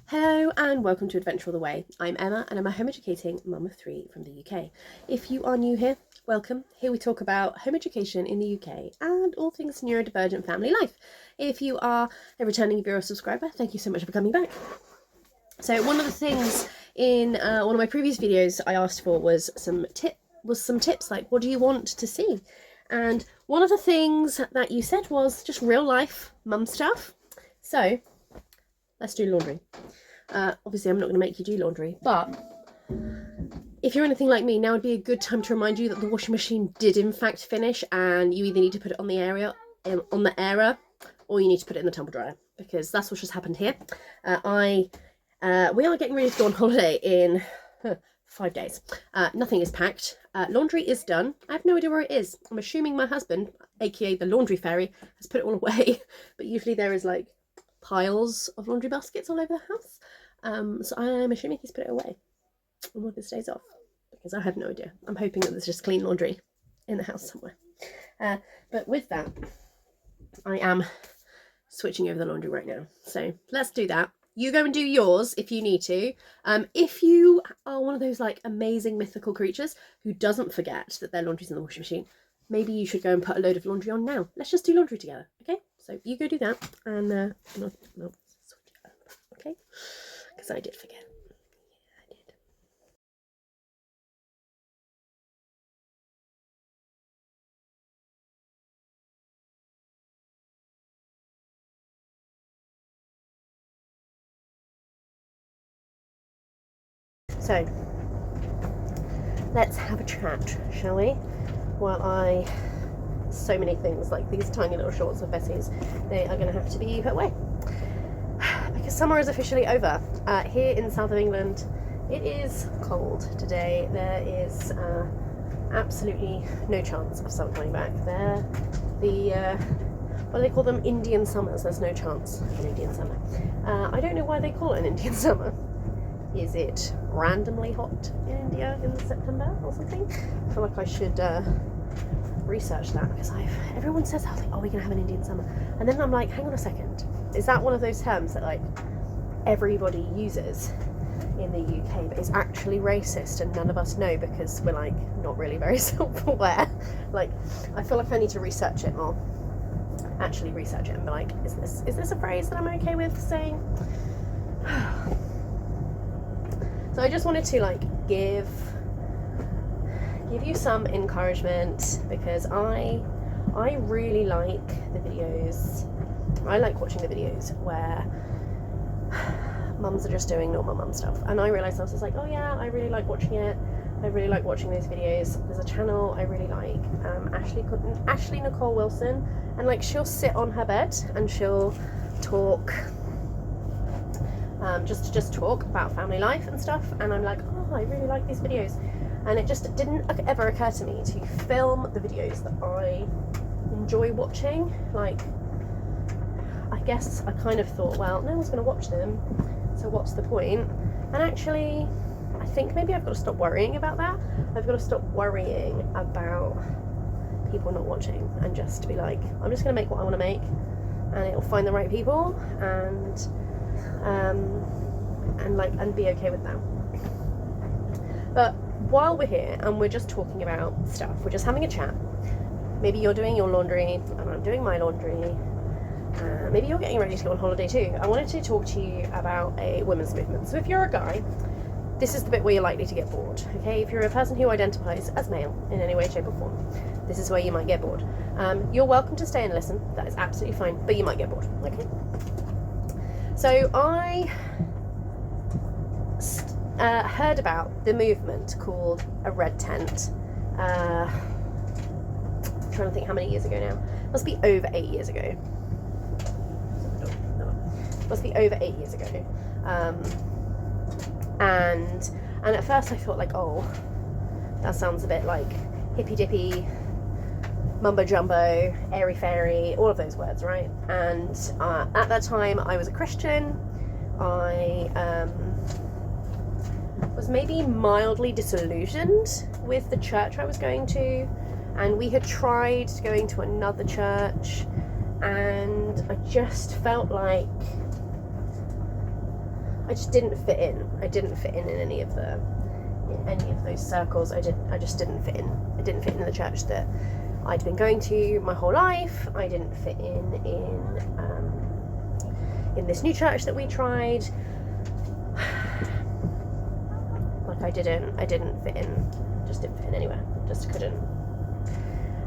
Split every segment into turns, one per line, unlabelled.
Hello and welcome to Adventure All the Way. I'm Emma and I'm a home educating mum of 3 from the UK. If you are new here, welcome. Here we talk about home education in the UK and all things neurodivergent family life. If you are a returning viewer or subscriber, thank you so much for coming back. So one of the things in one of my previous videos I asked for was some tips like what do you want to see? And one of the things that you said was just real life mum stuff. So let's do laundry. Obviously I'm not going to make you do laundry, but if you're anything like me, now would be a good time to remind you that the washing machine did in fact finish, and you either need to put it on the area, or you need to put it in the tumble dryer, because that's what just happened here. We are getting ready to go on holiday in 5 days. Nothing is packed. Laundry is done. I have no idea where it is. I'm assuming my husband, aka the laundry fairy, has put it all away, but usually there is like piles of laundry baskets all over the house. So I'm assuming he's put it away on one of his days off, because I have no idea. I'm hoping that there's just clean laundry in the house somewhere. But with that, I am switching over the laundry right now. So let's do that. You go and do yours if you need to. If you are one of those like amazing mythical creatures who doesn't forget that their laundry's in the washing machine, maybe you should go and put a load of laundry on now. Let's just do laundry together, okay? So you go do that, and no, switch it over, okay? Because I did forget. Yeah, I did. So let's have a chat, shall we? While so many things like these tiny little shorts of Bessie's, they are going to have to be put away because summer is officially over. Here in south of England, it is cold today. There is absolutely no chance of summer coming back. What do they call them? Indian summers. There's no chance of an Indian summer. I don't know why they call it an Indian summer. Is it randomly hot in India in September or something? I feel like I should research that, because everyone says that, like, oh, we're gonna have an Indian summer, and then I'm like, hang on a second, is that one of those terms that like everybody uses in the UK but is actually racist and none of us know because we're like not really very self-aware? Like, I feel like I need to research it more, actually research it and be like, is this a phrase that I'm okay with saying? So I just wanted to like give you some encouragement, because I really like the videos. I like watching the videos where mums are just doing normal mum stuff, and I realised I was just like, oh yeah, I really like watching it. I really like watching those videos. There's a channel I really like, Ashley Nicole Wilson, and like she'll sit on her bed and she'll talk, just talk about family life and stuff, and I'm like, oh, I really like these videos. And it just didn't ever occur to me to film the videos that I enjoy watching. Like, I guess I kind of thought, well, no one's going to watch them, so what's the point? And actually, I think maybe I've got to stop worrying about that. I've got to stop worrying about people not watching, and just be like, I'm just going to make what I want to make, and it'll find the right people, and be okay with that. But while we're here and we're just talking about stuff, we're just having a chat. Maybe you're doing your laundry and I'm doing my laundry. Maybe you're getting ready to go on holiday too. I wanted to talk to you about a women's movement. So if you're a guy, this is the bit where you're likely to get bored, okay? If you're a person who identifies as male in any way, shape or form, this is where you might get bored. You're welcome to stay and listen. That is absolutely fine, but you might get bored, okay? So I heard about the movement called a red tent. I'm trying to think how many years ago now. Must be over 8 years ago. Must be over 8 years ago. And at first I thought like, oh, that sounds a bit like hippy dippy, mumbo jumbo, airy fairy, all of those words, right? And at that time I was a Christian. I was maybe mildly disillusioned with the church I was going to, and we had tried going to another church, and I just felt like I just didn't fit in. I didn't fit in any of those circles. I just didn't fit in. I didn't fit in the church that I'd been going to my whole life. I didn't fit in this new church that we tried. Like I didn't fit in. Just didn't fit in anywhere. Just couldn't.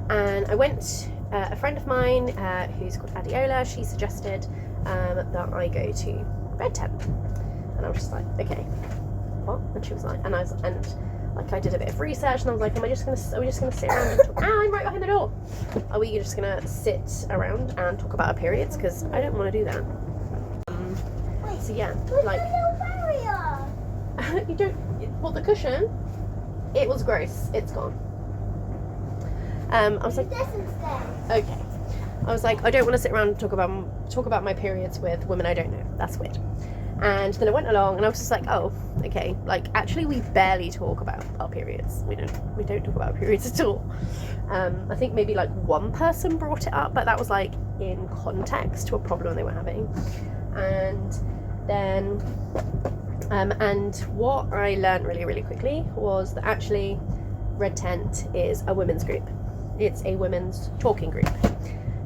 And I went. A friend of mine who's called Adiola, she suggested that I go to Red Tent, and I was just like, okay, what? And she was like, and I did a bit of research, and I was like, are we just gonna sit around and talk? Ah, I'm right behind the door. Are we just gonna sit around and talk about our periods? Because I don't want to do that. So yeah, like you don't. What, the cushion? It was gross. It's gone. I was like, okay. I was like, I don't want to sit around and talk about my periods with women I don't know. That's weird. And then I went along, and I was just like, oh, okay. Like, actually, we barely talk about our periods. We don't talk about our periods at all. I think maybe like one person brought it up, but that was like in context to a problem they were having. And then, and what I learned really, really quickly was that actually Red Tent is a women's group. It's a women's talking group,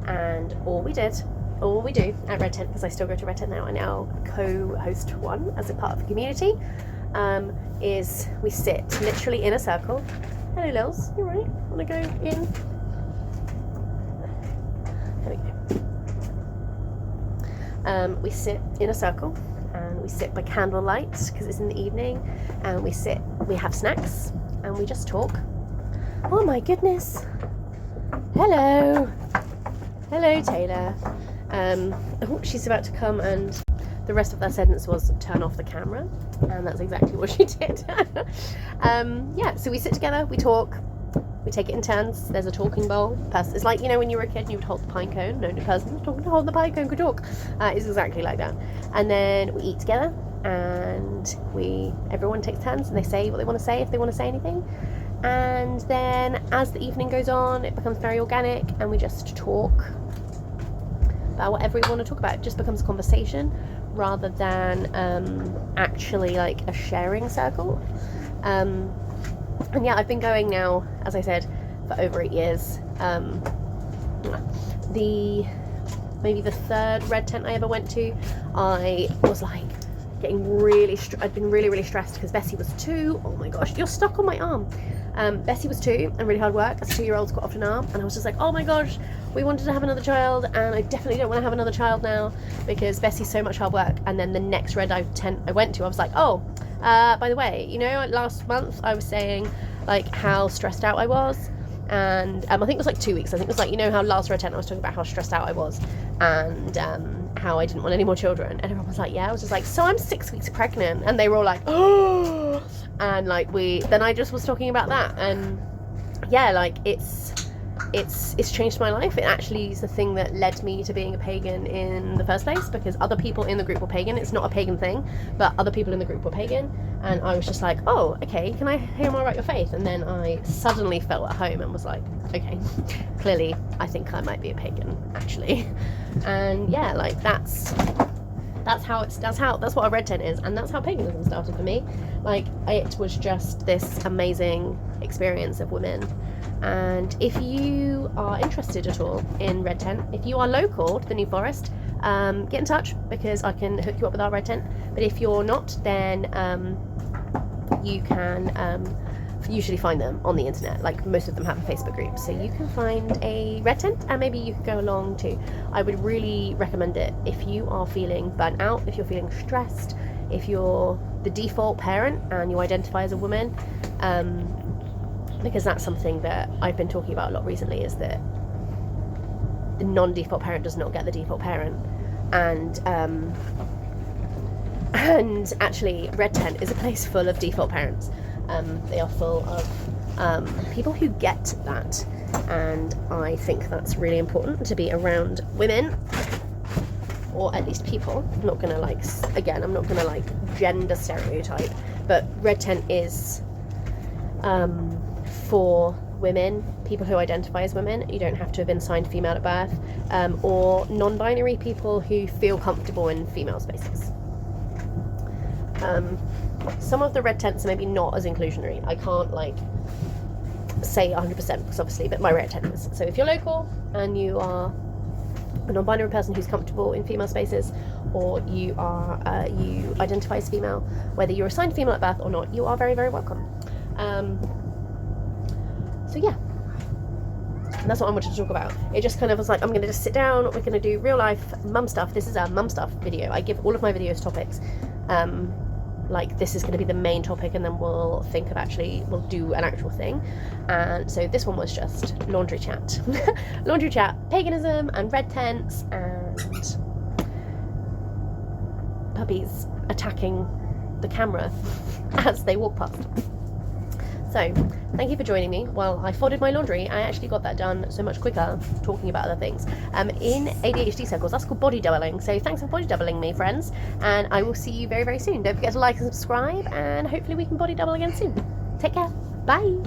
and all we do at Red Tent, because I still go to Red Tent now, I now co-host one as a part of the community, is we sit literally in a circle. Hello Lils, you right? Wanna go in? There we go. We sit in a circle, and we sit by candlelight because it's in the evening, and we have snacks, and we just talk. Oh my goodness. Hello Taylor. Oh, she's about to come, and the rest of that sentence was turn off the camera, and that's exactly what she did. Yeah, so we sit together, we talk, we take it in turns. There's a talking bowl. It's like, you know, when you were a kid and you would hold the pine cone. No, the person who's talking to hold the pine cone could talk. It's exactly like that. And then we eat together, and everyone takes turns, and they say what they want to say if they want to say anything. And then as the evening goes on, it becomes very organic, and we just talk about whatever we want to talk about. It just becomes a conversation rather than actually like a sharing circle. And yeah, I've been going now, as I said, for over 8 years. Maybe the third Red Tent I ever went to, I was like getting really I'd been really, really stressed because Bessie was 2. Oh my gosh, you're stuck on my arm. Bessie was 2 and really hard work, as 2-year-olds got often are, and I was just like, oh my gosh, we wanted to have another child, and I definitely don't want to have another child now because Bessie's so much hard work. And then the next Red Tent I went to, I was like, oh, by the way, you know, last month I was saying like how stressed out I was, and I think it was like 2 weeks. I think it was like, you know how last Red Tent I was talking about how stressed out I was, and how I didn't want any more children, and everyone was like, yeah. I was just like, so I'm 6 weeks pregnant, and they were all like, oh, and like then I just was talking about that, and yeah, like it's changed my life. It actually is the thing that led me to being a pagan in the first place, because other people in the group were pagan. It's not a pagan thing, but other people in the group were pagan, and I was just like, oh, okay, can I hear more about your faith? And then I suddenly felt at home and was like, okay, clearly I think I might be a pagan actually. And yeah, like that's what a Red Tent is, and that's how paganism started for me. Like, it was just this amazing experience of women. And if you are interested at all in Red Tent, if you are local to the New Forest, get in touch, because I can hook you up with our Red Tent. But if you're not, then you can usually find them on the internet. Like, most of them have a Facebook group, so you can find a Red Tent and maybe you can go along too. I would really recommend it if you are feeling burnt out, if you're feeling stressed, if you're the default parent and you identify as a woman, because that's something that I've been talking about a lot recently, is that the non-default parent does not get the default parent. And actually Red Tent is a place full of default parents. They are full of people who get that, and I think that's really important, to be around women, or at least people. I'm not gonna I'm not gonna gender stereotype, but Red Tent is for women, people who identify as women. You don't have to have been assigned female at birth, or non-binary people who feel comfortable in female spaces. Some of the red tents are maybe not as inclusionary. I can't like say 100% because obviously, but my red tent is. So if you're local and you are a non-binary person who's comfortable in female spaces, or you are you identify as female, whether you're assigned female at birth or not, you are very, very welcome. So yeah, and that's what I wanted to talk about. It just kind of was like, I'm going to just sit down, we're going to do real life mum stuff. This is a mum stuff video. I give all of my videos topics. Like this is going to be the main topic, and then we'll think of we'll do an actual thing. And so this one was just laundry chat. Laundry chat, paganism and red tents and puppies attacking the camera as they walk past. So thank you for joining me while I folded my laundry. I actually got that done so much quicker talking about other things. In ADHD circles, that's called body doubling. So thanks for body doubling me, friends. And I will see you very, very soon. Don't forget to like and subscribe, and hopefully we can body double again soon. Take care. Bye.